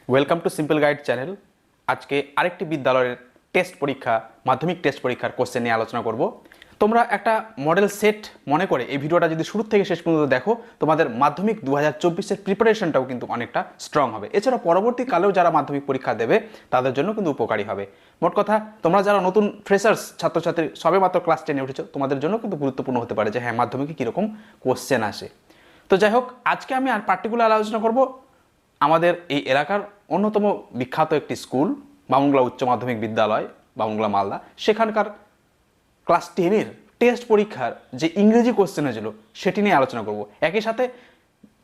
Welcome to simple guide channel. আজকে আরেকটি বিদ্যালয়ের টেস্ট পরীক্ষা মাধ্যমিক টেস্ট পরীক্ষার কোশ্চেন নিয়ে আলোচনা করব। তোমরা একটা মডেল সেট মনে করে এই ভিডিওটা যদি শুরু থেকে শেষ পর্যন্ত দেখো, তোমাদের মাধ্যমিক 2024-এর প্রিপারেশনটাও কিন্তু অনেকটা স্ট্রং হবে। এছাড়া পরবর্তীকালেও যারা মাধ্যমিক পরীক্ষা দেবে তাদের জন্য কিন্তু উপকারী হবে। মোট কথা, তোমরা যারা নতুন ফ্রেশার্স ছাত্রছাত্রী সবে মাত্র ক্লাস 10-এ উঠেছো, তোমাদের জন্য কিন্তু গুরুত্বপূর্ণ হতে পারে যে হ্যাঁ, মাধ্যমিকে কীরকম কোশ্চেন আসে। তো যাই হোক, আজকে আমি আর পার্টিকুলার আলোচনা করব আমাদের এই এলাকার অন্যতম বিখ্যাত একটি স্কুল বামংলা উচ্চ মাধ্যমিক বিদ্যালয়, বামংলা মালদা, সেখানকার ক্লাস 10-এর টেস্ট পরীক্ষার যে ইংরেজি কোশ্চেন হয়েছিল সেটি নিয়ে আলোচনা করব। একই সাথে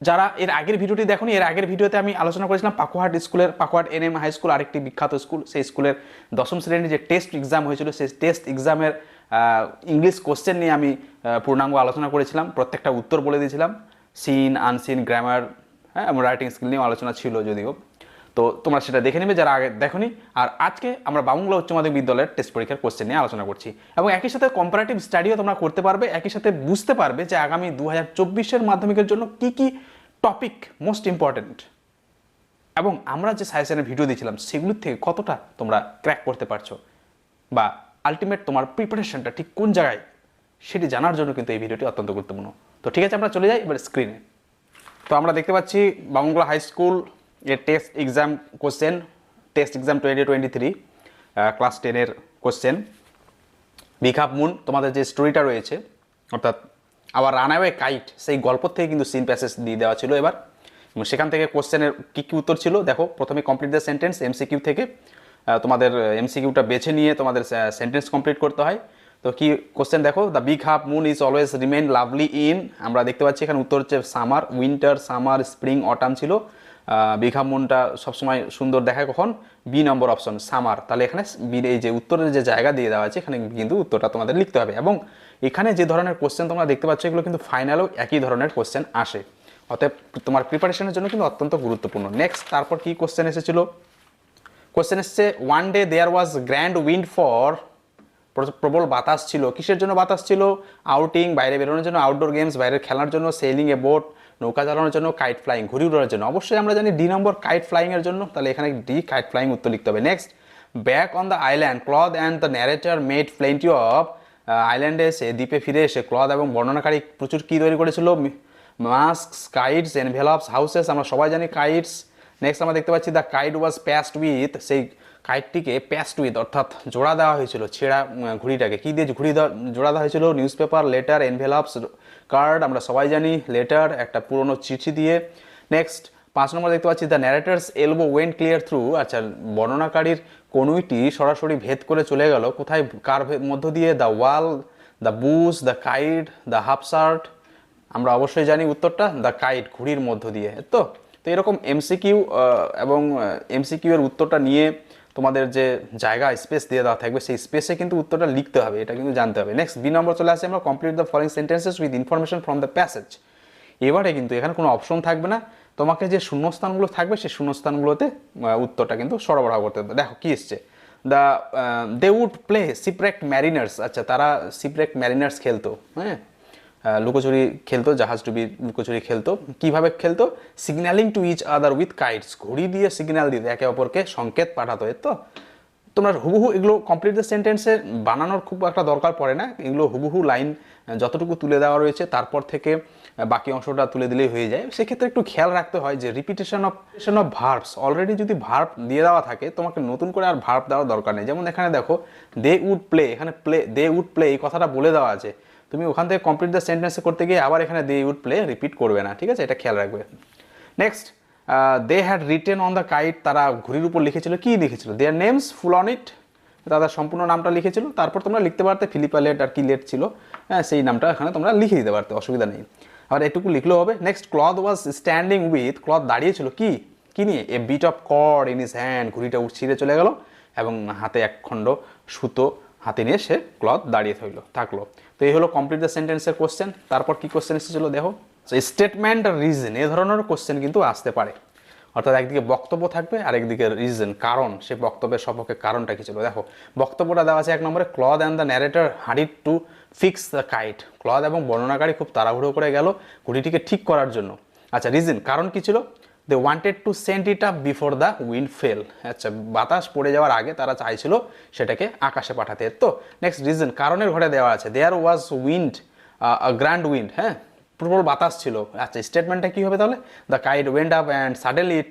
যারা এর আগের ভিডিওটি দেখোনি, এর আগের ভিডিওতে আমি আলোচনা করেছিলাম পাকুয়াট NM হাই স্কুল, আরেকটি বিখ্যাত স্কুল, সেই স্কুলের দশম শ্রেণীর যে টেস্ট এক্সাম হয়েছিল সেই টেস্ট এক্সামের ইংলিশ কোশ্চেন নিয়ে আমি পূর্ণাঙ্গ আলোচনা করেছিলাম, প্রত্যেকটা উত্তর বলে দিয়েছিলাম, সিন আনসিন গ্রামার, হ্যাঁ, এবং রাইটিং স্কিল নিয়েও আলোচনা ছিল যদিও। তো তোমরা সেটা দেখে নেবে যারা আগে দেখোনি। আর আজকে আমরা বামংলা উচ্চ মাধ্যমিক বিদ্যালয়ের টেস্ট পরীক্ষার কোশ্চেন নিয়ে আলোচনা করছি, এবং একই সাথে কম্পারেটিভ স্টাডিও তোমরা করতে পারবে। একই সাথে বুঝতে পারবে যে আগামী 2024-এর মাধ্যমিকের জন্য কি কি টপিক মোস্ট ইম্পর্টেন্ট, এবং আমরা যে সাজেশনের ভিডিও দিয়েছিলাম সেগুলির থেকে কতটা তোমরা ক্র্যাক করতে পারছো, বা আলটিমেট তোমার প্রিপারেশনটা ঠিক কোন জায়গায় সেটি জানার জন্য কিন্তু এই ভিডিওটি অত্যন্ত গুরুত্বপূর্ণ। তো ঠিক আছে, আমরা চলে যাই এবার স্ক্রিনে। তো আমরা দেখতে পাচ্ছি বামংলা হাই স্কুল এর test exam question, test exam 2023 class 10-এর কোশ্চেন। বিগ হাফ মুন, তোমাদের যে স্টোরিটা রয়েছে অর্থাৎ আবার রানঅ্যাওয়ে কাইট, সেই গল্প থেকে কিন্তু সিন প্যাসেজ দিয়ে দেওয়া ছিল এবার, এবং সেখান থেকে কোশ্চেনের কী কী উত্তর ছিল দেখো। প্রথমে কমপ্লিট দ্য সেন্টেন্স, MCQ থেকে তোমাদের MCQটা বেছে নিয়ে তোমাদের সেন্টেন্স কমপ্লিট করতে হয়। তো কি কোশ্চেন দেখো, the big half moon is always remain lovely in, আমরা দেখতে পাচ্ছি এখানে উত্তর হচ্ছে summer, winter, summer, spring, autumn ছিল। বিগ হাফ মুনটা সবসময় সুন্দর দেখায় কখন, বি নম্বর অপশন সামার। তাহলে এখানে এই যে উত্তরের যে জায়গা দিয়ে দেওয়া আছে এখানে কিন্তু উত্তরটা তোমাদের লিখতে হবে, এবং এখানে যে ধরনের কোশ্চেন তোমরা দেখতে পাচ্ছ এগুলো কিন্তু ফাইনালেও একই ধরনের কোশ্চেন আসে, অতএব তোমার প্রিপারেশনের জন্য কিন্তু অত্যন্ত গুরুত্বপূর্ণ। নেক্সট, তারপর কি কোশ্চেন এসেছিল, কোশ্চেন এসছে one day there was grand wind for, প্রবল বাতাস ছিল, কিসের জন্য বাতাস ছিল, আউটিং, বাইরে বেরোনোর জন্য, আউটডোর গেমস, বাইরে খেলার জন্য, সেলিং এ বোট, নৌকা চালানোর জন্য, কাইট ফ্লাইং, ঘুড়ি উড়ানোর জন্য। অবশ্যই আমরা জানি ডি নম্বর কাইট ফ্লাইং এর জন্য, তাহলে এখানে ডি কাইট ফ্লাইং উত্তর লিখতে হবে। Next, back on the island cloth and the narrator made plenty of, আইল্যান্ডে এসে দ্বীপে ফিরে এসে ক্লথ এবং বর্ণনাকারী প্রচুর কী তৈরি করেছিল, মাস্ক, কাইটস, এনভেলপস, হাউসেস, আমরা সবাই জানি কাইটস। নেক্সট আমরা দেখতে পাচ্ছি the kite was past with, সেই কাইটটিকে প্যাস্ট উইথ অর্থাৎ জোড়া দেওয়া হয়েছিল, ছেঁড়া ঘুড়িটাকে কী দিয়ে জোড়া দেওয়া হয়েছিল, নিউজ পেপার, লেটার, এনভেলপস, কার্ড, আমরা সবাই জানি লেটার, একটা পুরনো চিঠি দিয়ে। নেক্সট 5 নম্বর দেখতে পাচ্ছি the narrator's elbow went clear through, আচ্ছা বর্ণনাকারীর কনুইটি সরাসরি ভেদ করে চলে গেল কোথায়, কার মধ্য দিয়ে, the wall, the Bush, the kite, the half shirt, আমরা অবশ্যই জানি উত্তরটা দ্য কাইট, ঘুড়ির মধ্য দিয়ে। তো এরকম MCQ এবং MCQ এর উত্তরটা নিয়ে তোমাদের যে জায়গা স্পেস দিয়ে দেওয়া থাকবে সেই স্পেসে কিন্তু উত্তরটা লিখতে হবে, এটা কিন্তু জানতে হবে। নেক্সট বি নম্বর চলে আসে আমরা complete the following sentences with information from the passage. এবারে কিন্তু এখানে কোনো অপশন থাকবে না, তোমাকে যে শূন্যস্থানগুলো থাকবে সেই শূন্যস্থানগুলোতে উত্তরটা কিন্তু সরবরাহ করতে হবে। দেখো কি এসছে, the they would play shipwrecked mariners, আচ্ছা তারা শিপরেক্ট ম্যারিনার্স খেলতো, হ্যাঁ লুকোচুরি খেলতো, জাহাজ ডুবি লুকোচুরি খেলতো। কীভাবে খেলতো, signalling to each other with kites, ঘুড়ি দিয়ে সিগন্যাল দিতে একে অপরকে সংকেত পাঠাতো। তো তোমরা হুবহু এগুলো কমপ্লিট দ্য সেন্টেন্সে বানানোর খুব একটা দরকার পড়ে না, এগুলো হুবহু লাইন যতটুকু তুলে দেওয়া রয়েছে তারপর থেকে বাকি অংশটা তুলে দিলেই হয়ে যায়। সেক্ষেত্রে একটু খেয়াল রাখতে হয় যে রিপিটেশন অফ ভার্বস, অলরেডি যদি ভার্ব দিয়ে দেওয়া থাকে তোমাকে নতুন করে আর ভার্ব দেওয়ার দরকার নেই। যেমন এখানে দেখো দে উড প্লে, এখানে দে উড প্লে এই কথাটা বলে দেওয়া আছে, তুমি ওখান থেকে কমপ্লিট দ্য সেন্টেন্সে করতে গিয়ে আবার এখানে দে উড প্লে রিপিট করবে না, ঠিক আছে, এটা খেয়াল রাখবে। Next, they had written on the kite, তারা ঘুড়ির উপর লিখেছিল, কি লিখেছিল, their names full on it, তাদের সম্পূর্ণ নামটা লিখেছিল। তারপর তোমরা লিখতে পারতে ফিলিপা লেট আর কি লেট ছিল, হ্যাঁ সেই নামটা এখানে তোমরা লিখে দিতে পারতে, অসুবিধা নেই, আর এটুকু লিখলেও হবে। Next, cloth was standing with, cloth দাঁড়িয়েছিল কি নিয়ে, a bit of cord in his hand, ঘুড়িটা ছিঁড়ে চলে গেল এবং হাতে এক খণ্ড সুতো হাতে নিয়ে সে ক্লথ দাঁড়িয়ে থাকলো। তো এই হলো কমপ্লিট দ্য সেন্টেন্সের কোশ্চেন। তারপর কি কোশ্চেন এসেছিল দেখো, স্টেটমেন্ট আর রিজন, এ ধরনের কোশ্চেন কিন্তু আসতে পারে, অর্থাৎ একদিকে বক্তব্য থাকবে আর একদিকে রিজন, কারণ, সে বক্তব্যের সপক্ষে কারণটা কি ছিল। দেখো বক্তব্যটা দেওয়া আছে 1 নম্বরে, cloth and the narrator হারিড to fix the kite, cloth এবং বর্ণনাকারী খুব তাড়াহুড়ো করে গেল ঘুড়িটিকে ঠিক করার জন্য। আচ্ছা রিজন, কারণ কি ছিল, they wanted to send it up before the wind fell. আচ্ছা, বাতাস পড়ে যাওয়ার আগে তারা চাইছিল সেটাকে আকাশে পাঠাতে। তো নেক্সট রিজন, কারণের ঘরে দেওয়া আছে, there was wind, grand wind, হ্যাঁ, প্রবল বাতাস ছিল। আচ্ছা, স্টেটমেন্টটা কী হবে তাহলে? The kite went up and suddenly it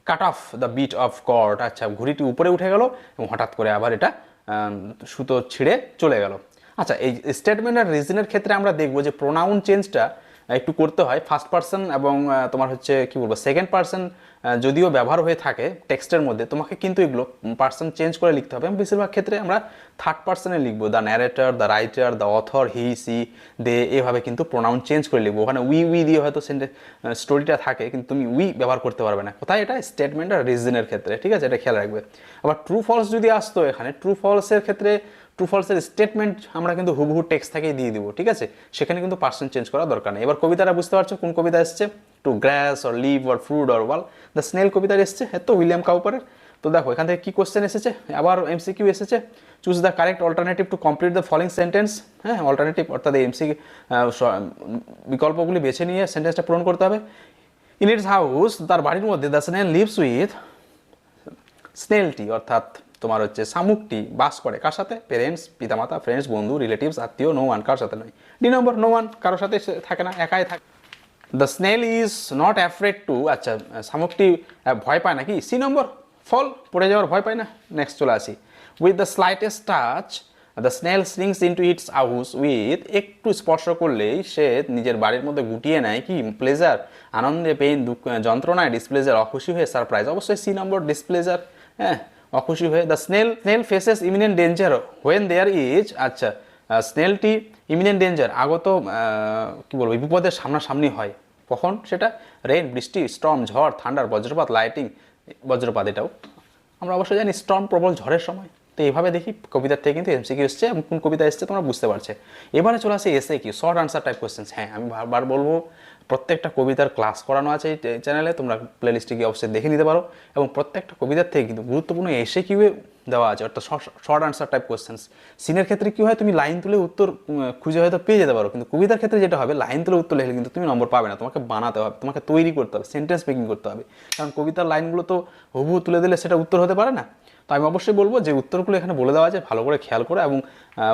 cut off the bit of cord. আচ্ছা, ঘুড়িটি উপরে উঠে গেল এবং হঠাৎ করে আবার এটা সুতো ছিঁড়ে চলে গেল। আচ্ছা, এই স্টেটমেন্ট আর রিজনের ক্ষেত্রে আমরা দেখবো যে প্রোনাউন চেঞ্জটা একটু করতে হয়। ফার্স্ট পার্সন এবং তোমার হচ্ছে কি বলবো সেকেন্ড পার্সন যদিও ব্যবহার হয়ে থাকে টেক্সটের মধ্যে, তোমাকে কিন্তু এগুলো পার্সন চেঞ্জ করে লিখতে হবে। এবং বেশিরভাগ ক্ষেত্রে আমরা থার্ড পার্সনে লিখবো, the narrator, the writer, the author, he, she, they, এভাবে কিন্তু প্রোনাউন চেঞ্জ করে লিখবো। ওখানে উই দিয়ে হয়তো স্টোরিটা থাকে, কিন্তু তুমি উই ব্যবহার করতে পারবে না। কোথায়? এটা স্টেটমেন্ট আর রিজনের ক্ষেত্রে, ঠিক আছে, এটা খেয়াল রাখবে। আবার ট্রু ফলস যদি আসতো এখানে, ট্রু ফলসের ক্ষেত্রে ট্রু ফলসের স্টেটমেন্ট আমরা কিন্তু হুবহু টেক্সট থেকেই দিয়ে দিব, ঠিক আছে, সেখানে কিন্তু পার্সন চেঞ্জ করার দরকার নেই। এবার কবিতাটা বুঝতে পারছো কোন কবিতা এসছে? To grass or leave or fruit or wall, the snail কবিতার এসছে, হ্যাঁ, তো উইলিয়াম কাউপারের। তো দেখো এখান থেকে কি কোশ্চেন এসেছে, আবার এমসিকিউ এসেছে, choose the correct alternative to complete the following sentence. হ্যাঁ, অল্টারনেটিভ অর্থাৎ এমসিকিউ বিকল্পগুলি বেছে নিয়ে সেন্টেন্সটা পূরণ করতে হবে। ইন ইটস হাউস, তার বাড়ির মধ্যে, দ্য স্নেল লিভস উইথ, স্নেলটি অর্থাৎ তোমার হচ্ছে শামুকটি বাস করে কার সাথে? পেরেন্টস, পিতামাতা, ফ্রেন্ডস, বন্ধু, রিলেটিভস, আত্মীয়, নো ওয়ান, কার সাথে নয়। ডি নম্বর, নো ওয়ান, কারোর সাথে থাকে না, একাই থাকে। The snail is not afraid to, আচ্ছা, শামুকটি ভয় পায় নাকি? সি নম্বর, ফল, পড়ে যাওয়ার ভয় পায় না। নেক্সট চলে আসি, with the slightest touch the snail slings into its house with, একটু স্পর্শ করলেই সে নিজের বাড়ির মধ্যে গুটিয়ে নেয় কি? প্লেজার, আনন্দে, পেইন, দুঃখ, যন্ত্রণায়, ডিসপ্লেজার, অখুশি হয়ে, সারপ্রাইজ, অবশ্যই সি নম্বর, ডিসপ্লেজার, হ্যাঁ, অখুশি হয়ে। The snail faces imminent danger when there is, আচ্ছা, স্নেলটি ইমিনেন্ট ডেঞ্জার, আগত কি বলবো বিপদের সামনাসামনি হয়, কখন সেটা? রেইন, বৃষ্টি, স্টর্ম, ঝড়, থান্ডার, বজ্রপাত, লাইটিং, বজ্রপাত, এটাও আমরা অবশ্যই জানি স্টর্ম, প্রবল ঝড়ের সময়। তো এইভাবে দেখি কবিতার থেকে কিন্তু এমসিকিউ এসছে এবং কোন কবিতা এসছে তোমরা বুঝতে পারছে। এবারে চলে আসে এসে কি, শর্ট আনসার টাইপ কোয়েশ্চেন্স। হ্যাঁ, আমি বারবার বলবো প্রত্যেকটা কবিতার ক্লাস করানো আছে এই চ্যানেলে, তোমরা প্লেলিস্টে গিয়ে অবশ্যই দেখে নিতে পারো। এবং প্রত্যেকটা কবিতার থেকে কিন্তু গুরুত্বপূর্ণ এসে কিউ দেওয়া আছে, অর্থাৎ শর্ট আনসার টাইপ কোয়েশ্চেন্স। সিনের ক্ষেত্রে কি হয়, তুমি লাইন তুলে উত্তর খুঁজে হয়তো পেয়ে যেতে পারো, কিন্তু কবিতার ক্ষেত্রে যেটা হবে, লাইন তুলে উত্তর লিখলে কিন্তু তুমি নম্বর পাবে না, তোমাকে বানাতে হবে, তোমাকে তৈরি করতে হবে, সেন্টেন্স মেকিং করতে হবে। কারণ কবিতার লাইনগুলো তো হুবহু তুলে দিলে সেটা উত্তর হতে পারে না। তো আমি অবশ্যই বলবো যে উত্তরগুলো এখানে বলে দেওয়া আছে, ভালো করে খেয়াল করো এবং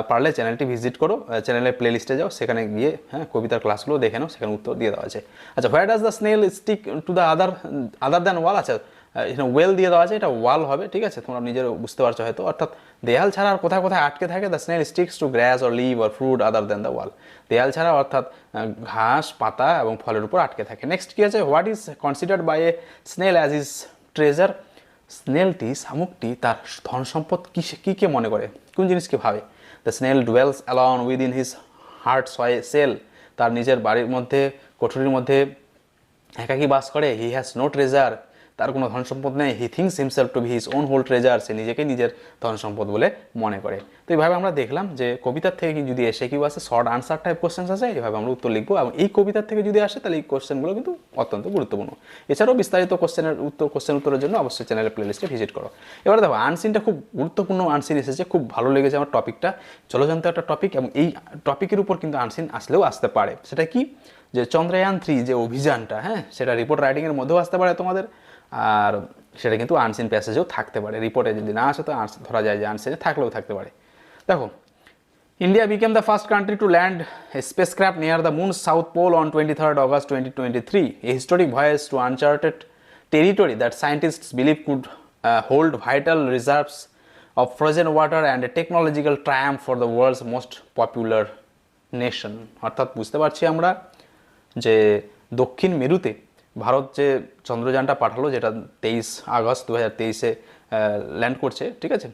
পারলে চ্যানেলটি ভিজিট করো, চ্যানেলের প্লেলিস্টে যাও, সেখানে গিয়ে হ্যাঁ কবিতার ক্লাসগুলো দেখে নাও, সেখানে উত্তর দিয়ে দেওয়া আছে। আচ্ছা, where does the snail stick to the other than wall, আচ্ছা, এখানে ওয়েল দিয়ে দেওয়া আছে, এটা ওয়াল হবে, ঠিক আছে, তোমরা নিজের বুঝতে পারছো হয়তো, অর্থাৎ দেয়াল ছাড়া আর কোথায় কোথায় আটকে থাকে? The snail sticks to grass or leave or fruit other than the wall, দেয়াল ছাড়া অর্থাৎ ঘাস, পাতা এবং ফলের উপর আটকে থাকে। নেক্সট কি আছে, what is considered by a snail as is treasure, স্নেলটি, শামুকটি তার ধন সম্পদ কী মনে করে, কোন জিনিসকে ভাবে? The snail dwells alone within his hard shell, তার নিজের বাড়ির মধ্যে, কোঠরির মধ্যে একাকী বাস করে। হি হ্যাজ নো ট্রেজার, তার কোনো ধন সম্পদ নেই। He thinks himself to be his own whole treasure, সে নিজেকে নিজের ধন সম্পদ বলে মনে করে। তো এইভাবে আমরা দেখলাম যে কবিতার থেকে যদি এসে কিউ আসে, শর্ট আনসার টাইপ কোশ্চেন্স আছে, এইভাবে আমরা উত্তর লিখবো। এবং এই কবিতার থেকে যদি আসে তাহলে এই কোশ্চেনগুলো কিন্তু অত্যন্ত গুরুত্বপূর্ণ। এছাড়াও বিস্তারিত কোশ্চেন উত্তরের জন্য অবশ্যই চ্যানেলের প্লেলিস্টে ভিজিট করো। এবার দেখো আনসিনটা খুব গুরুত্বপূর্ণ আনসিন এসেছে, খুব ভালো লেগেছে আমার টপিকটা, জলজান্ত একটা টপিক, এবং এই টপিকের উপর কিন্তু আনসিন আসলেও আসতে পারে। সেটা কি, যে চন্দ্রয়ান-3 যে অভিযানটা, হ্যাঁ, সেটা রিপোর্ট রাইটিংয়ের মধ্যেও আসতে পারে তোমাদের, আর সেটা কিন্তু আনসিন প্যাসেজেও থাকতে পারে। রিপোর্টে যদি না আসে তো ধরা যায় যে আনসিনে থাকলেও থাকতে পারে। দেখো, India became the first country to land a spacecraft near the moon's south pole on 23rd August 2023, a historic voyage to uncharted territory that scientists believe could hold vital reserves of frozen water and a technological triumph for the world's most popular nation। অর্থাৎ বুঝতে পারছি আমরা যে দক্ষিণ মেরুতে ভারত যে চন্দ্রযানটা পাঠালো, যেটা 23 August 2023-এ land করছে, ঠিক আছে,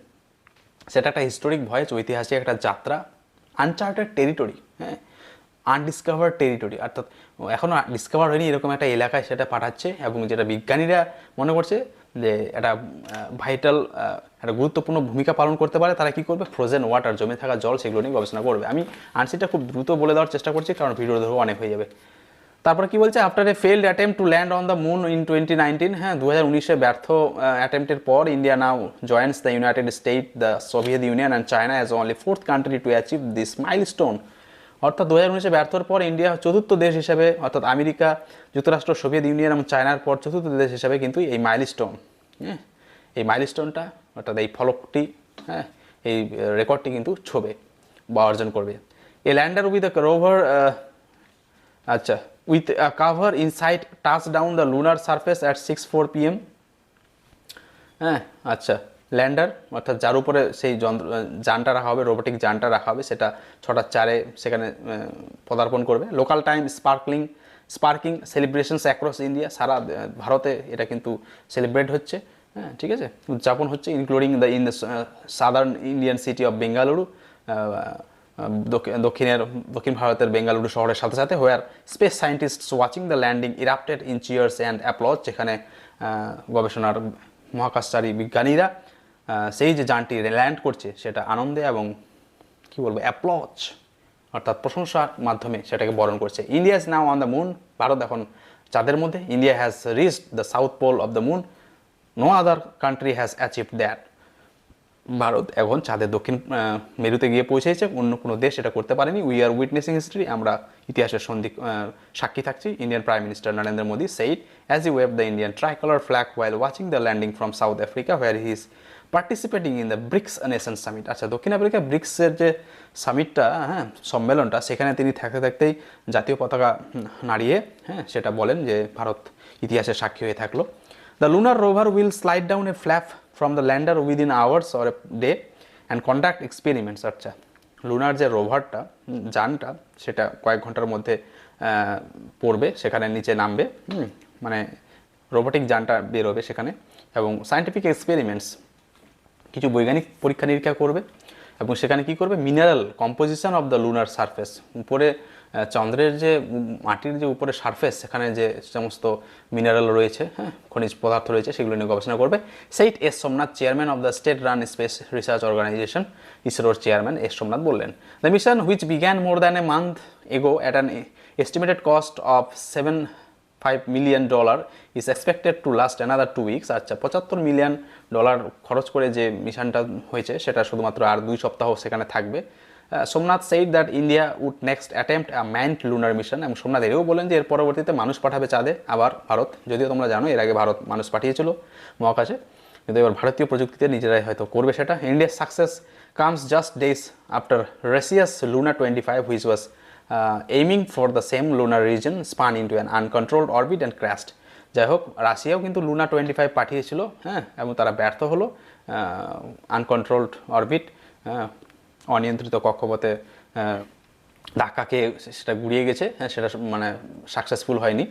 সেটা একটা হিস্টোরিক ভয়েজ, ঐতিহাসিক একটা যাত্রা, আনচার্টেড টেরিটরি, হ্যাঁ, আনডিসকভার্ড টেরিটরি, অর্থাৎ এখনও ডিসকভার হয়নি এরকম একটা এলাকায় সেটা পাঠাচ্ছে, এবং যেটা বিজ্ঞানীরা মনে করছে যে এটা ভাইটাল, একটা গুরুত্বপূর্ণ ভূমিকা পালন করতে পারে। তারা কী করবে, ফ্রোজেন ওয়াটার, জমে থাকা জল, সেগুলো নিয়ে গবেষণা করবে। আমি আনসারটা খুব দ্রুত বলে দেওয়ার চেষ্টা করছি, কারণ ভিডিও ধরো অনেক হয়ে যাবে। তারপরে কি বলছে, after a failed attempt two land on the moon in 2019, হ্যাঁ, 2019-এ ব্যর্থ অ্যাটেম্প্টের পর India now joins the United state, the Soviet union and China as only 4th country to achieve this milestone অর্থাৎ 2019-এ ব্যর্থর পর ইন্ডিয়া চতুর্থ দেশ হিসেবে, অর্থাৎ আমেরিকা যুক্তরাষ্ট্র, সোভিয়েত ইউনিয়ন এবং চায়নার পর চতুর্থ দেশ হিসেবে কিন্তু এই মাইলস্টোন, হ্যাঁ, এই মাইলস্টোনটা অর্থাৎ এই ফলকটি, হ্যাঁ, এই রেকর্ডটি কিন্তু ছবে বা অর্জন করবে। এ ল্যান্ডার উইথ দ্য রোভার, আচ্ছা, with cover inside touch down the lunar surface at 6:04 PM। হ্যাঁ, আচ্ছা, ল্যান্ডার অর্থাৎ যার উপরে সেই যানটা রাখা হবে, রোবোটিক যানটা রাখা হবে, সেটা 6:04-এ সেখানে পদার্পণ করবে। Local time sparking celebrations across India, সারা ভারতে এটা কিন্তু সেলিব্রেট হচ্ছে, হ্যাঁ, ঠিক আছে, উদযাপন হচ্ছে, including in the southern Indian city of Bengaluru, দক্ষিণ ভারতের বেঙ্গালুরু শহরের সাথে সাথে, where space scientists watching the landing erupted in cheers and applause, যেখানে গবেষণার মহাকাশচারী বিজ্ঞানীরা সেই যে যানটি ল্যান্ড করছে সেটা আনন্দে এবং কি বলবো অ্যাপ্লজ অর্থাৎ প্রশংসার মাধ্যমে সেটাকে বরণ করছে। India is now on the moon, ভারত এখন চাঁদের মধ্যে। India has reached the south pole of the moon, no other country has achieved that. ভারত এখন চাঁদের দক্ষিণ মেরুতে গিয়ে পৌঁছেছে, অন্য কোনো দেশ এটা করতে পারেনি। উই আর উইটনেসিং হিস্ট্রি, আমরা ইতিহাসের সাক্ষী থাকছি। Indian prime minister Narendra Modi said as he waved the Indian tricolor flag while watching the landing from South Africa where he is participating in the BRICS Nation Summit। আচ্ছা, দক্ষিণ Africa ব্রিক্সের যে সামিটটা, হ্যাঁ, সম্মেলনটা, সেখানে তিনি থাকতে থাকতেই জাতীয় পতাকা নাড়িয়ে, হ্যাঁ, সেটা বলেন যে ভারত ইতিহাসের সাক্ষী হয়ে থাকলো। The lunar rover will slide down A flap from the lander within hours or a day and conduct experiments। আচ্ছা, লুনার যে রোভারটা, যানটা, সেটা কয়েক ঘন্টার মধ্যে পড়বে, সেখানে নিচে নামবে, মানে রোবোটিক যানটা বেরোবে সেখানে, এবং সায়েন্টিফিক এক্সপেরিমেন্টস, কিছু বৈজ্ঞানিক পরীক্ষা নিরীক্ষা করবে, এবং সেখানে কি করবে, mineral composition of the lunar surface, উপরে চন্দ্রের যে মাটির যে উপরে সারফেস, সেখানে যে সমস্ত মিনারেল রয়েছে, হ্যাঁ, খনিজ পদার্থ রয়েছে, সেগুলো নিয়ে গবেষণা করবে। Said S Somnath, chairman of the state run space research organisation, ইসরোর চেয়ারম্যান এস সোমনাথ বললেন। The mission which began more than a month ago at an estimated cost of $75 million is expected to last another 2 weeks। আচ্ছা, $75 million খরচ করে যে মিশনটা হয়েছে সেটা শুধুমাত্র আর 2 সপ্তাহ সেখানে থাকবে। Somnath said that India would next attempt a manned lunar mission, এবং সোমনাথ এও বলেন যে এর পরবর্তীতে মানুষ পাঠাবে চাঁদে আবার ভারত। যদিও তোমরা জানো এর আগে ভারত মানুষ পাঠিয়েছিল মহাকাশে, কিন্তু এবার ভারতীয় প্রযুক্তিতে নিজেরাই হয়তো করবে সেটা। ইন্ডিয়ার success comes just days after Russia's Luna 25 which was aiming for the same lunar region spun into an uncontrolled orbit and crashed. যাই হোক, রাশিয়াও কিন্তু লুনা 25 পাঠিয়েছিল, হ্যাঁ, এবং তারা ব্যর্থ হলো। আনকন্ট্রোলড অরবিট, অনিয়ন্ত্রিত কক্ষপথে ধাক্কা খেয়ে সেটা গুড়িয়ে গেছে, হ্যাঁ, সেটা মানে সাকসেসফুল হয়নি।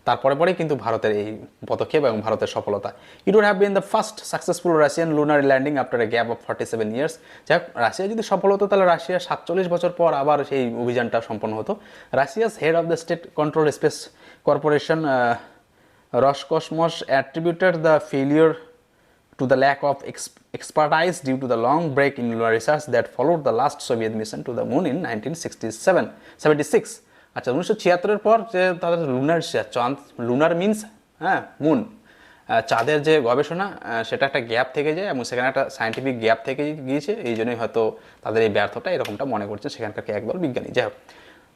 তারপরে পরেই কিন্তু ভারতের এই পদক্ষেপ এবং ভারতের সফলতা। It would have been the first successful Russian lunar landing after a gap of 47 years। যাই হোক, রাশিয়া যদি সফল হতো তাহলে রাশিয়ার 47 বছর পর আবার সেই অভিযানটা সম্পন্ন হতো। Russia's head of the state control space corporation Roscosmos attributed the failure to the lack of expertise due to the long break in lunar research that followed the last Soviet mission to the moon in 1976। আচ্ছা, 1976-এর পর যে তাদের lunar research, চাঁদ, lunar means, হ্যাঁ, moon, চাঁদের যে গবেষণা, সেটা একটা গ্যাপ থেকে যায়, এবং সেখানে একটা সায়েন্টিফিক গ্যাপ থেকে গিয়েছে, এই জন্যই হয়তো তাদের এই ব্যর্থতা এরকমটা মনে করছে সেখানকার একদল বিজ্ঞানী। যাই হোক,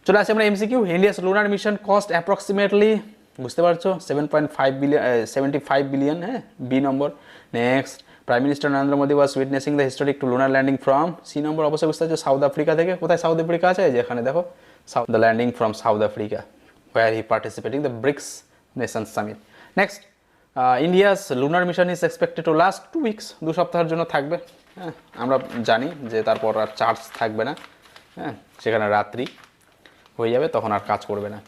চলে আসি আমরা MCQ. India's lunar mission cost approximately, বুঝতে পারছো, 75 billion, হ্যাঁ, B number. Next, prime minister Narendra Modi was witnessing the historic to lunar landing from, C number অবশ্যই বুঝতে পারছো, সাউথ আফ্রিকা থেকে। কোথায় সাউথ আফ্রিকা আছে, যেখানে দেখো the landing from South Africa where he participating the BRICS nation summit. Next, India's lunar mission is expected to last 2 weeks, 2 সপ্তাহের জন্য থাকবে, হ্যাঁ, আমরা জানি যে তারপর আর চার্জ থাকবে না, হ্যাঁ, সেখানে রাত্রি হয়ে যাবে, তখন আর কাজ করবে না।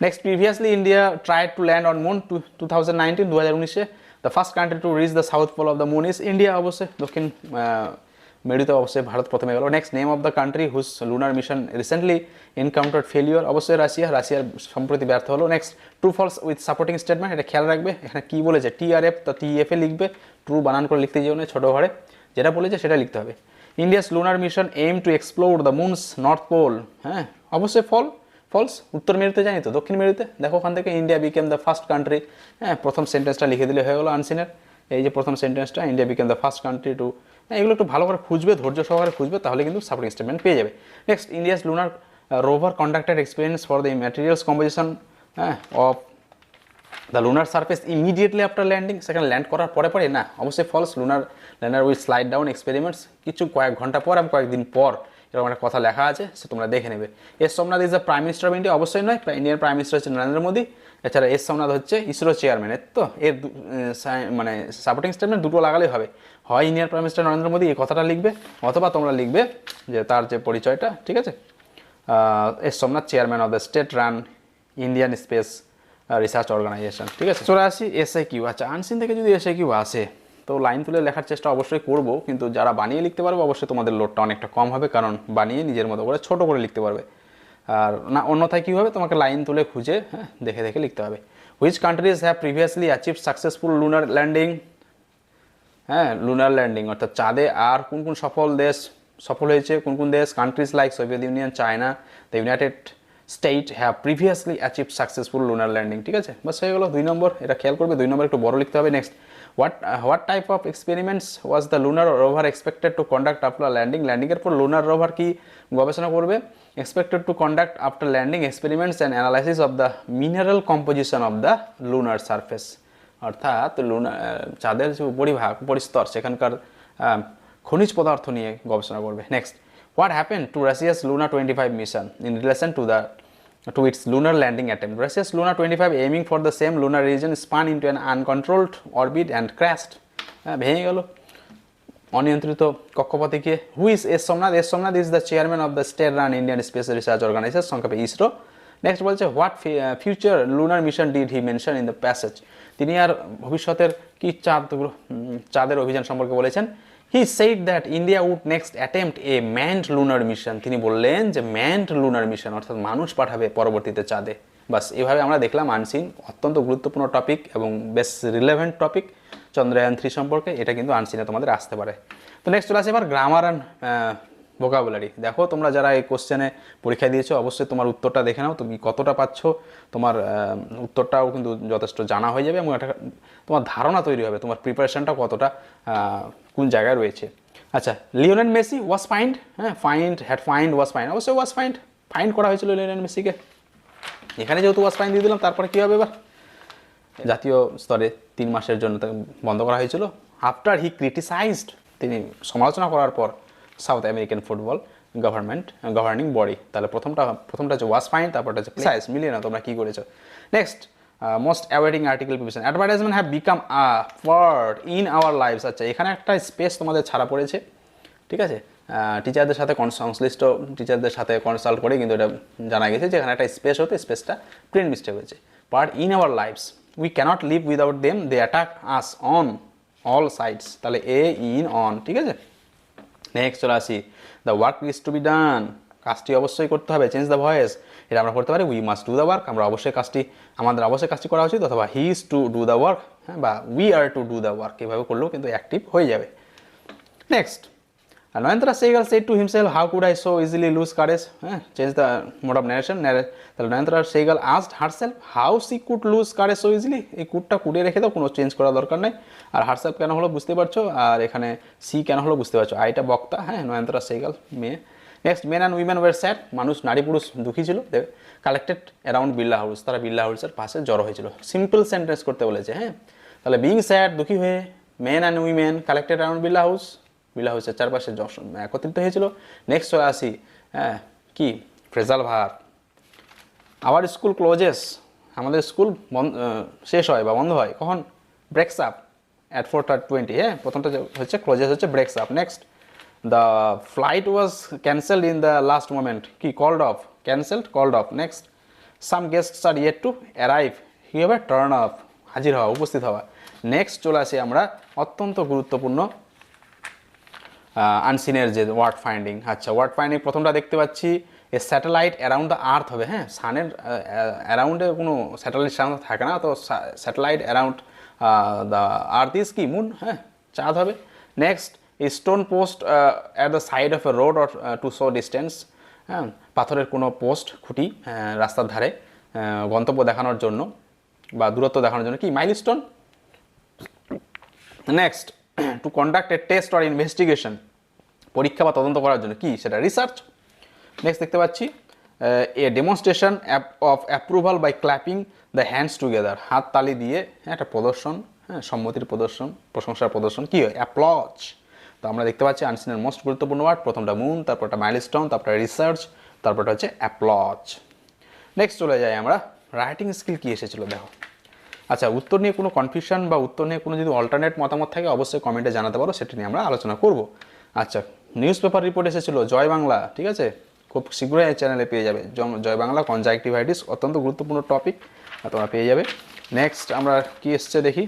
Next, previously India tried to land on moon 2019, 2019-এ। The first country to reach the south pole of the moon is India, অবশ্যই দক্ষিণ মেরুতে অবশ্যই ভারত প্রথমে গেল। Next, name of the country whose lunar mission recently encountered failure, অবশ্যই রাশিয়ার সম্প্রতি ব্যর্থ হলো। Next, true false with supporting statement, এটা খেয়াল রাখবে, এখানে কী বলেছে, TRF, তো TF-এ লিখবে, ট্রু বানান করে লিখতে যেও না ছোটো ঘরে, যেটা বলেছে সেটা লিখতে হবে। India's lunar mission aim to explore the moon's north pole, হ্যাঁ, অবশ্যই ফলস, উত্তর মেরুতে যায়নি তো, দক্ষিণ মেরুতে। দেখো ওখান থেকে India became the first country, হ্যাঁ, প্রথম সেন্টেন্সটা লিখে দিলে হয়ে গেলো আনসিনের, এই যে প্রথম সেন্টেন্সটা, India became the first country two, এগুলো একটু ভালো করে খুঁজবে, ধৈর্য সহকারে খুঁজবে, তাহলে কিন্তু সাপোর্টিং স্টেটমেন্ট পেয়ে যাবে। Next, India's lunar rover conducted experiments for the materials composition of the lunar surface immediately after landing. সেখানে ল্যান্ড করার পরে পরে না, অবশ্যই false. Lunar lander will slide down experiments কিছু কয়েক ঘন্টা পর এবং কয়েকদিন পর, এরকম একটা কথা লেখা আছে, সে তোমরা দেখে নেবে। S Somnath is the prime minister of India, অবশ্যই নয়, ইন্ডিয়ান প্রাইম মিনিস্টার হচ্ছে নরেন্দ্র মোদী। এছাড়া এস সোমনাথ হচ্ছে ইসরো চেয়ারম্যানের, তো এর মানে সাপোর্টিং স্টেটমেন্ট দুটো লাগালেই হবে, হয় Indian prime minister Narendra Modi এই কথাটা লিখবে, অথবা তোমরা লিখবে যে তার যে পরিচয়টা, ঠিক আছে, S Somnath chairman of the state run Indian Space research Organisation. ঠিক আছে, চলে আসি এসএ কিউ। আচ্ছা, আনসিন থেকে যদি এসএ কিউ আসে তো লাইন তুলে লেখার চেষ্টা অবশ্যই করব, কিন্তু যারা বানিয়ে লিখতে পারবে অবশ্যই তোমাদের লোডটা অনেকটা কম হবে, কারণ বানিয়ে নিজের মতো করে ছোট করে লিখতে পারবে। আর না অন্যথায় কী হবে, তোমাকে লাইন তুলে খুঁজে দেখে দেখে লিখতে হবে। Which countries have previously achieve successful lunar landing, lunar landing অর্থাৎ চাঁদে আর কোন কোন সফল হয়েছে, কোন কোন দেশ, countries like Soviet union, China, the United state have previously achieve successful lunar landing. ঠিক আছে, বাস হয়ে গেলো 2 নম্বর, এটা খেয়াল করবে। 2 নম্বর একটু বড় লিখতে হবে। Next, what type of experiments was the lunar rover expected to conduct after landing, ল্যান্ডিংয়ের পর লুনার রোভার কি গবেষণা করবে, expected to conduct after landing experiments and analysis of the mineral composition of the lunar surface, অর্থাৎ চাঁদের যে উপরিস্তর সেখানকার খনিজ পদার্থ নিয়ে গবেষণা করবে। Next, what happen to Russia's Luna 25 mission in relation to its lunar landing attempt. Russia's Luna 25 aiming for the same lunar region spun into an uncontrolled orbit and crashed. ভেঙে গেল অনিয়ন্ত্রিত কক্ষপথে গিয়ে। Who is S Somnath? S Somnath is the chairman of the state run Indian Space research Organisation, সংক্ষেপে ISRO. Next বলছে, what future lunar mission did he mention in the passage, তিনি আর ভবিষ্যতের কি চাঁদের অভিযান সম্পর্কে বলেছেন। He said that India would next attempt a manned lunar mission. তিনি বললেন যে manned lunar mission অর্থাৎ মানুষ পাঠাবে পরবর্তীতে চাঁদে। বাস এভাবে আমরা দেখলাম আনসিন, অত্যন্ত গুরুত্বপূর্ণ টপিক এবং বেশ রিলেভেন্ট টপিক চন্দ্রয়ান 3 সম্পর্কে, এটা কিন্তু আনসিনে তোমাদের আসতে পারে। তো নেক্সট চলে আসে এবার গ্রামার অ্যান্ড ভোকাবুলারি। দেখো তোমরা যারা এই কোশ্চেনে পরীক্ষা দিয়েছো অবশ্যই তোমার উত্তরটা দেখে নাও, তুমি কতটা পাচ্ছ, তোমার উত্তরটাও কিন্তু যথেষ্ট জানা হয়ে যাবে এবং একটা তোমার ধারণা তৈরি হবে তোমার প্রিপারেশনটা কতটা কোন জায়গায় রয়েছে। আচ্ছা, লিওনেল মেসি ওয়াজ ফাইন্ড, ওয়াজ ফাইন্ড, অবশ্যই ওয়াজ ফাইন্ড করা হয়েছিল লিওনেল মেসিকে। এখানে যেহেতু ওয়াজ ফাইন্ড দিয়ে দিলাম, তারপরে কী হবে এবার, জাতীয় স্তরে 3 মাসের জন্য তাকে বন্ধ করা হয়েছিল। আফটার হি ক্রিটিসাইজড, তিনি সমালোচনা করার পর south American football governing body. তাহলে প্রথমটা হচ্ছে ওয়াজ ফাইন্ড, তারপরটা হচ্ছে প্রিসাইজ, মিলিয়ে না তোমরা কী করেছো। Next, most awaiting article preparation, advertisement have become a part in our lives. আচ্ছা, এখানে একটা স্পেস তোমাদের ছাড়া পড়েছে, ঠিক আছে, টিচারদের সাথে সংশ্লিষ্ট টিচারদের সাথে কনসাল্ট করে কিন্তু এটা জানা গেছে যে এখানে একটা স্পেস হতে স্পেসটা প্রিন্ট মিস্টেক হয়েছে। Part in our lives, we cannot live without them, they attack us on all sides, তাহলে এ ইন অন, ঠিক আছে। নেক্সট চলে আসি, the work is to be done, কাজটি অবশ্যই করতে হবে। চেঞ্জ দ্য ভয়েস, এটা আমরা করতে পারি we must do the work, আমাদের অবশ্যই কাজটি করা উচিত, অথবা he is to do the work, বা we are to do the work, এভাবে করলেও কিন্তু অ্যাক্টিভ হয়ে যাবে। Next, Nayantara Sahgal said to himself, how could I so easily lose courage, change the mode of narration. তাহলে Nayantara Sahgal asked herself how she could lose courage so easily, এই কুডটা কুড়ে রেখে দাও, কোনো চেঞ্জ করার দরকার নেই। আর হারসেলফ কেন হলো বুঝতে পারছো, আর এখানে সি কেন হলো বুঝতে পারছো, আইটা বক্তা, নয়নতারা সেহগাল মেয়ে। Next, men and women were sad, মানুষ নারী পুরুষ দুঃখী ছিল, কালেক্টেড অ্যারাউন্ড বিড়লা হাউস, তারা বিড়লা হাউসের পাশে জড়ো হয়েছিল। সিম্পল সেন্টেন্স করতে বলেছে, তাহলে বিং স্যাড দুঃখী হয়ে, main and women collected around Birla হাউসের চারপাশে একত্রিত হয়েছিল। নেক্সট চলে আসি, কি ফ্রেজাল ভার, আওয়ার স্কুল ক্লোজেস, আমাদের স্কুল শেষ হয় বা বন্ধ হয় কখন, ব্রেকস আপ অ্যাট 4:20, প্রথমটা হচ্ছে ক্লোজেস হচ্ছে breaks up. Next, the flight was cancelled in the last moment, কি called off, cancelled called off. Next, some guests are yet to arrive, কি হবে টার্ন আপ, হাজির হওয়া, উপস্থিত হওয়া। নেক্সট চলে আসি আমরা অত্যন্ত গুরুত্বপূর্ণ আনসিনের যে ওয়ার্ড ফাইন্ডিং। আচ্ছা, ওয়ার্ড ফাইন্ডিং প্রথমটা দেখতে পাচ্ছি, এ স্যাটেলাইট অ্যারাউন্ড দ্য আর্থ হবে, সানের অ্যারাউন্ডে কোনো স্যাটেলাইট সাধারণত থাকে না, তো satellite around the earth is Ki Moon, চাঁদ হবে। Next, stone post at the side of A road or to show distance, পাথরের কোনো পোস্ট খুঁটি রাস্তার ধারে গন্তব্য দেখানোর জন্য বা দূরত্ব দেখানোর জন্য, কি milestone. Next, to conduct A test or investigation, পরীক্ষা বা তদন্ত করার জন্য, কি সেটা রিসার্চ। নেক্সট দেখতে পাচ্ছি, a demonstration of approval by clapping the hands together, হাত তালি দিয়ে একটা প্রদর্শন, হ্যাঁ, সম্মতির প্রদর্শন, প্রশংসার প্রদর্শন, কী হয়, অ্যাপ্লজ। তো আমরা দেখতে পাচ্ছি আনসিনের মোস্ট গুরুত্বপূর্ণ ওয়ার্ড, প্রথমটা মুন, তারপরটা মাইলস্টোন, তারপরে রিসার্চ, তারপরটা হচ্ছে অ্যাপ্লজ। নেক্সট চলে যাই আমরা, রাইটিং স্কিল কী এসেছিলো দেখো। আচ্ছা, উত্তর নিয়ে কোনো কনফিউশন বা উত্তর নিয়ে কোনো যদি অল্টারনেট মতামত থাকে অবশ্যই কমেন্টে জানাতে পারো, সেটা নিয়ে আমরা আলোচনা করব। আচ্ছা, নিউজ পেপার রিপোর্ট এসেছিলো জয় বাংলা, ঠিক আছে, খুব শীঘ্রই এই চ্যানেলে পেয়ে যাবে। জয় বাংলা কনজাংটিভাইটিস, অত্যন্ত গুরুত্বপূর্ণ টপিক, তোমরা পেয়ে যাবে। নেক্সট আমরা কি এসছে দেখি।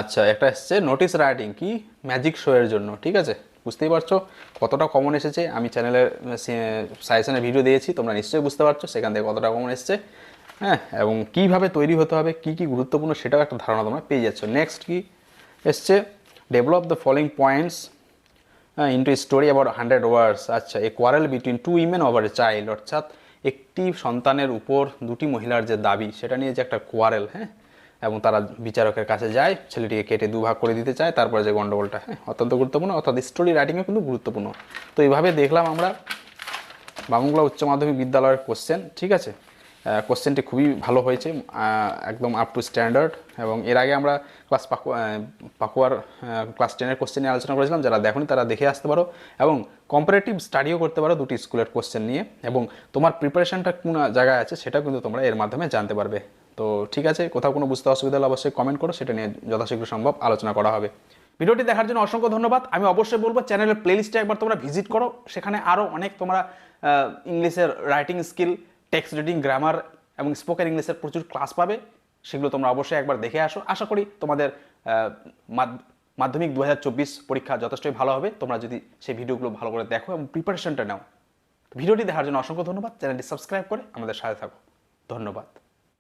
আচ্ছা, একটা এসছে নোটিস রাইটিং, কি ম্যাজিক শো এর জন্য, ঠিক আছে, বুঝতেই পারছো কতটা কমন এসেছে। আমি চ্যানেলের সাজেশনের ভিডিও দিয়েছি, তোমরা নিশ্চয়ই বুঝতে পারছো সেখান থেকে কতটা কমন এসছে, হ্যাঁ, এবং কীভাবে তৈরি হতে হবে, কী কী গুরুত্বপূর্ণ সেটাও একটা ধারণা তোমরা পেয়ে যাচ্ছ। নেক্সট কি এসছে, develop the following points into story about 100 words. আচ্ছা, a quarrel between two women over a child, অর্থাৎ একটি সন্তানের উপর দুটি মহিলার যে দাবি সেটা নিয়ে যে একটা কোয়ারেল, হ্যাঁ, এবং তারা বিচারকের কাছে যায়, ছেলেটিকে কেটে দুভাগ করে দিতে চায়, তারপরে যে গণ্ডগোলটা, হ্যাঁ, অত্যন্ত গুরুত্বপূর্ণ, অর্থাৎ স্টোরি রাইটিংও কিন্তু গুরুত্বপূর্ণ। তো এইভাবে দেখলাম আমরা বামংলা উচ্চ মাধ্যমিক বিদ্যালয়ের কোশ্চেন, ঠিক আছে। কোশ্চেনটি খুবই ভালো হয়েছে, একদম আপ টু স্ট্যান্ডার্ড, এবং এর আগে আমরা পাকুয়ার ক্লাস 10-এর কোশ্চেন নিয়ে আলোচনা করেছিলাম। যারা দেখোনি তারা দেখে আসতে পারো, এবং কম্পারেটিভ স্টাডিও করতে পারো দুটি স্কুলের কোশ্চেন নিয়ে, এবং তোমার প্রিপারেশনটা কোন জায়গায় আছে সেটাও কিন্তু তোমরা এর মাধ্যমে জানতে পারবে। তো ঠিক আছে, কোথাও কোনো বুঝতে অসুবিধা হলে অবশ্যই কমেন্ট করো, সেটা নিয়ে যথাশীঘ্র সম্ভব আলোচনা করা হবে। ভিডিওটি দেখার জন্য অসংখ্য ধন্যবাদ। আমি অবশ্যই বলবো চ্যানেলের প্লেলিস্টে একবার তোমরা ভিজিট করো, সেখানে আরও অনেক তোমরা ইংলিশের writing skill, text reading, grammar এবং স্পোকেন ইংলিশের প্রচুর ক্লাস পাবে, সেগুলো তোমরা অবশ্যই একবার দেখে আসো। আশা করি তোমাদের মাধ্যমিক 2024 পরীক্ষা যথেষ্টই ভালো হবে, তোমরা যদি সেই ভিডিওগুলো ভালো করে দেখো এবং প্রিপারেশনটা নাও। ভিডিওটি দেখার জন্য অসংখ্য ধন্যবাদ। চ্যানেলটি সাবস্ক্রাইব করে আমাদের সাথে থাকো। ধন্যবাদ।